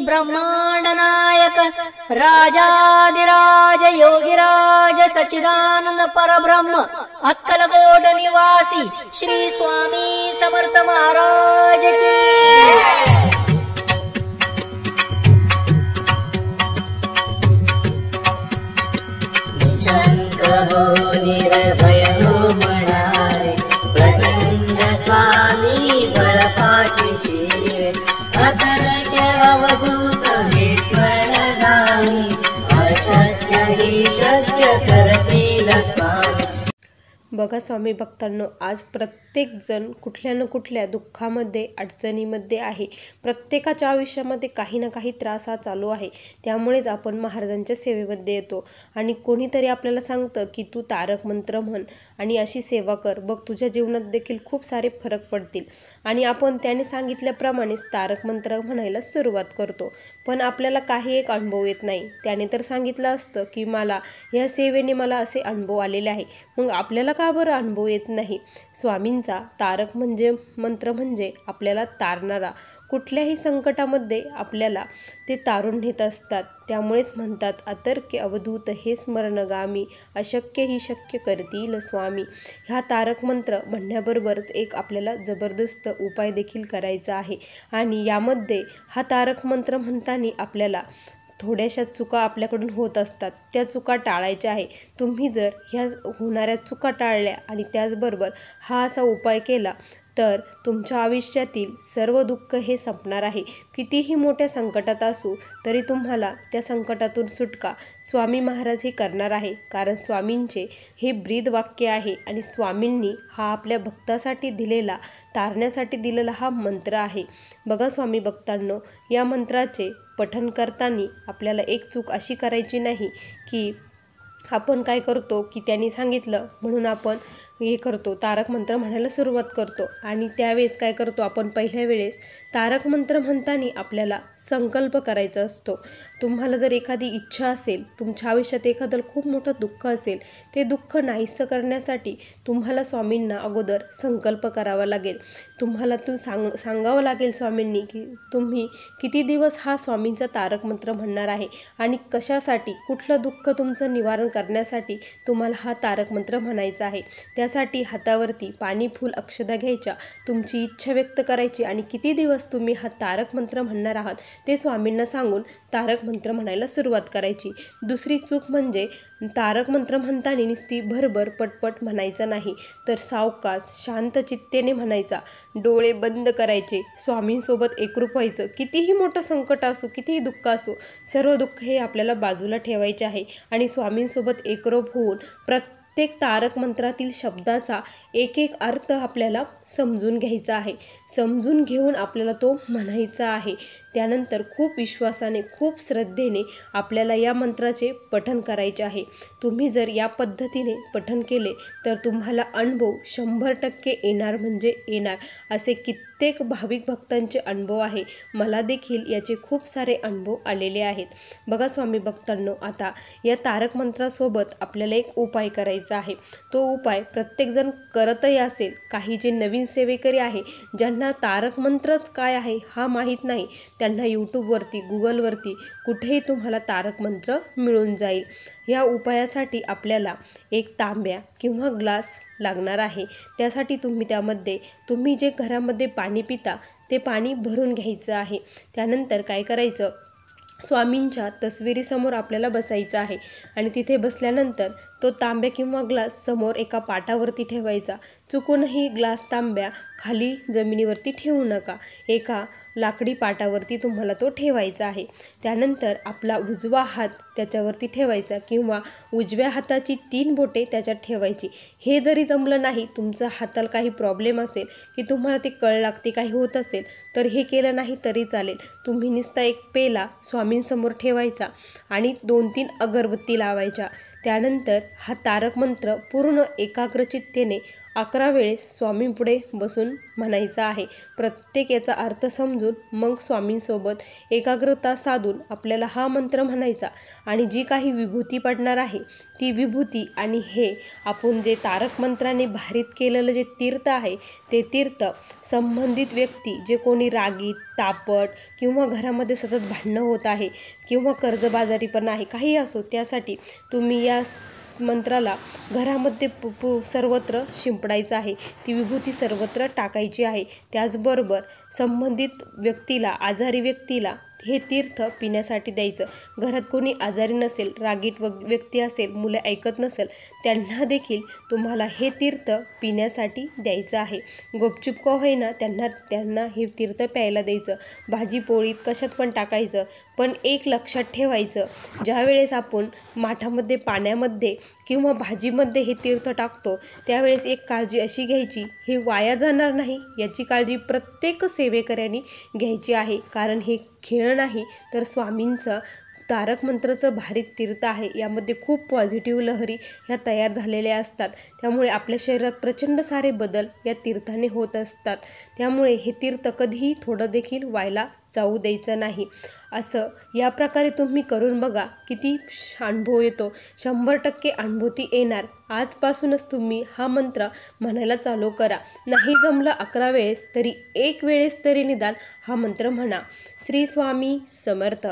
ब्रह्मांड नायक राजाधिराज योगिराज सच्चिदानंद परब्रह्म अक्कलकोट निवासी श्री स्वामी समर्थ महाराज की निर्भय हो म्हणारे प्रचंड स्वामी बळपाठीशी अतर्क्य अवधूत हे स्वर्णगामी अशक्य ही शक्य करतील स्वामी। बघा स्वामी भक्तांनो, आज प्रत्येक जण कुठल्या ना कुठल्या दुःखामध्ये अडचणीमध्ये आहे। प्रत्येकाच्या आयुष्यामध्ये काही ना काही त्रास हा चालू आहे। त्यामुळेच आपण महाराजांच्या सेवेमध्ये येतो आणि कोणीतरी आपल्याला सांगतं की तू तारक मंत्र म्हण आणि अशी सेवा कर, बघ तुझ्या जीवनात देखील खूप सारे फरक पडतील। आणि आपण त्याने सांगितल्याप्रमाणेच तारक मंत्र म्हणायला सुरुवात करतो, पण आपल्याला काही एक अनुभव येत नाही। त्याने तर सांगितलं असतं की मला या सेवेने मला असे अनुभव आलेले आहे, मग आपल्याला का बरं अनुभव येत नाही? स्वामींचा तारक मंत्र म्हणजे आपल्याला तारणारा, कुठल्याही संकटामध्ये आपल्याला ते तारून नेत असतात। त्यामुळेच म्हणतात अतर्क्य अवधूत हे स्मरणगामी अशक्य ही शक्य करतील स्वामी। ह्या तारक मंत्र म्हणण्याबरोबरच एक आपल्याला जबरदस्त उपाय देखील करायचा आहे आणि यामध्ये हा तारक मंत्र म्हणताना आपल्याला थोड्याशा चुका आपल्याकडून होत असतात, त्या चुका टाळायच्या आहे। तुम्ही जर ह्या होणाऱ्या चुका टाळल्या आणि त्याचबरोबर हा असा उपाय केला तर तुमच्या आयुष्यातील सर्व दुःख हे संपणार आहे। कितीही मोठ्या संकटात असू तरी तुम्हाला त्या संकटातून सुटका स्वामी महाराज हे करणार आहे, कारण स्वामींचे हे ब्रीद वाक्य आहे आणि स्वामींनी हा आपल्या भक्तासाठी दिलेला, तारण्यासाठी दिलेला हा मंत्र आहे। बघा स्वामी भक्तांनो, या मंत्राचे पठण करताना आपल्याला एक चूक अशी करायची नाही की आपण काय करतो की त्यांनी सांगितलं म्हणून आपण हे करतो, तारक मंत्र म्हणायला सुरुवात करतो आणि त्यावेळेस काय करतो आपण पहिल्या वेळेस तारक मंत्र म्हणताना आपल्याला संकल्प करायचा असतो। तुम्हाला जर एखादी इच्छा असेल, तुमच्या आयुष्यात एखादं खूप मोठं दुःख असेल, ते दुःख नाहीसं करण्यासाठी तुम्हाला स्वामींना अगोदर संकल्प करावा लागेल। तुम्हाला सांगावं लागेल स्वामींनी की तुम्ही किती दिवस हा स्वामींचा तारक मंत्र म्हणणार आहे आणि कशासाठी, कुठलं दुःख तुमचं निवारण करण्यासाठी तुम्हाला हा तारक मंत्र म्हणायचा आहे। त्यासाठी हातावरती पाणी, फूल, अक्षता घ्यायच्या, तुमची इच्छा व्यक्त करायची आणि किती दिवस तुम्ही हा तारक मंत्र म्हणणार आहात ते स्वामींना सांगून तारक मंत्र म्हणायला सुरुवात करायची। दुसरी चूक म्हणजे तारक मंत्र म्हणताना नुसती भरभर पटपट म्हणायचा नाही, तर सावकाश शांत चित्तेने म्हणायचा, डोळे बंद करायचे, स्वामींसोबत एकरूप व्हायचं। कितीही मोठं संकट असो, कितीही दुःख असो, सर्व दुःख हे आपल्याला बाजूला ठेवायचे आहे आणि स्वामींसोबत एकरूप होऊन प्रत्येक तारक मंत्रातील शब्दाचा एक एक अर्थ आपल्याला समजून घ्यायचा आहे। समजून घेऊन आपल्याला तो म्हणायचा आहे। त्यानंतर खूप विश्वासाने, खूप श्रद्धेने आपल्याला या मंत्राचे पठण करायचे आहे। तुम्ही जर या पद्धतीने पठण केले तर तुम्हाला अनुभव 100% येणार म्हणजे येणार, असे कित्येक भाविक भक्तांचे अनुभव आहे। मला देखील याचे खूप सारे अनुभव आलेले आहेत। बघा स्वामी भक्तांनो, आता या तारक मंत्रासोबत आपल्याला एक उपाय करायचा आहे। तो उपाय प्रत्येकजण करतही असेल, काही जे नवीन सेवेकरी आहे ज्यांना तारक मंत्रच काय आहे हा माहीत नाही, त्यांना यूट्यूबवरती, गुगलवरती कुठेही तुम्हाला तारक मंत्र मिळून जाईल। या उपायासाठी आपल्याला एक तांब्या किंवा ग्लास लागणार आहे। त्यासाठी त्यामध्ये तुम्ही जे घरामध्ये पाणी पिता ते पाणी भरून घ्यायचं आहे। त्यानंतर काय करायचं, स्वामींच्या तस्वीरीसमोर आपल्याला बसायचं आहे आणि तिथे बसल्यानंतर तो तांब्या किंवा ग्लास समोर एका पाटावरती ठेवायचा। चुकूनही ग्लास, तांब्या खाली जमिनीवरती ठेवू नका, एका लाकडी पाटावरती तुम्हाला तो ठेवायचा आहे। त्यानंतर आपला उजवा हात त्याच्यावरती ठेवायचा किंवा उजव्या हाताची 3 बोटे त्याच्यात ठेवायची। हे जरी जमलं नाही, तुमचा हाताला काही प्रॉब्लेम असेल की तुम्हाला ते कळ लागते, काही होत असेल, तर हे केलं नाही तरी चालेल। तुम्ही नुसता एक पेला स्वामींसमोर ठेवायचा आणि 2-3 अगरबत्ती लावायच्या। त्यानंतर हा तारक मंत्र पूर्ण एकाग्रचित्तेने 11 वेळेस स्वामींपुढे बसून म्हणायचा आहे. प्रत्येक याचा अर्थ समजून मग स्वामींसोबत एकाग्रता साधून आपल्याला हा मंत्र म्हणायचा आणि जी काही विभूती पडणार आहे ती विभूती आणि हे आपण जे तारक मंत्राने भारित केलेलं जे तीर्थ आहे ते तीर्थ संबंधित व्यक्ती जे कोणी रागीत, तापट किंवा घरामध्ये सतत भांडणं होत आहे किंवा कर्जबाजारी पण आहे, काही असो, त्यासाठी तुम्ही या मंत्राला घरामध्ये सर्वत्र शिंपडायचं आहे. ती विभूती सर्वत्र टाकायची आहे. त्याचबरोबर संबंधित व्यक्तीला, आजारी व्यक्तीला हे तीर्थ पिण्यासाठी द्यायचं. घरात कोणी आजारी नसेल, रागीट व्यक्ती असेल, मुले ऐकत नसेल, त्यांना देखील तुम्हाला हे तीर्थ पिण्यासाठी द्यायचं आहे. गुपचूप का होईना त्यांना हे तीर्थ प्यायला द्यायचं. भाजी पोळीत कशात पण टाकायचं. पण एक लक्षात ठेवायचं, ज्यावेळेस आपण माठामध्ये, पाण्यामध्ये किंवा भाजीमध्ये हे तीर्थ टाकतो त्यावेळेस एक काळजी अशी घ्यायची, हे वाया जाणार नाही याची काळजी प्रत्येक सेवेकऱ्यांनी घ्यायची आहे. कारण हे खेळ नाही तर स्वामींचं तारक मंत्राचं भारित तीर्थ आहे. यामध्ये खूप पॉझिटिव्ह लहरी ह्या तयार झालेल्या असतात. त्यामुळे आपल्या शरीरात प्रचंड सारे बदल या तीर्थाने होत असतात. त्यामुळे हे तीर्थ कधीही थोडं देखील व्हायला जाऊ द्यायचं नाही. असं या प्रकारे तुम्ही करून बघा, किती अनुभव येतो. 100% अनुभूती येणार. आजपासूनच तुम्ही हा मंत्र म्हणायला चालू करा. नाही जमलं 11 वेळेस तरी 1 वेळेस तरी निदान हा मंत्र म्हणा. श्री स्वामी समर्थ.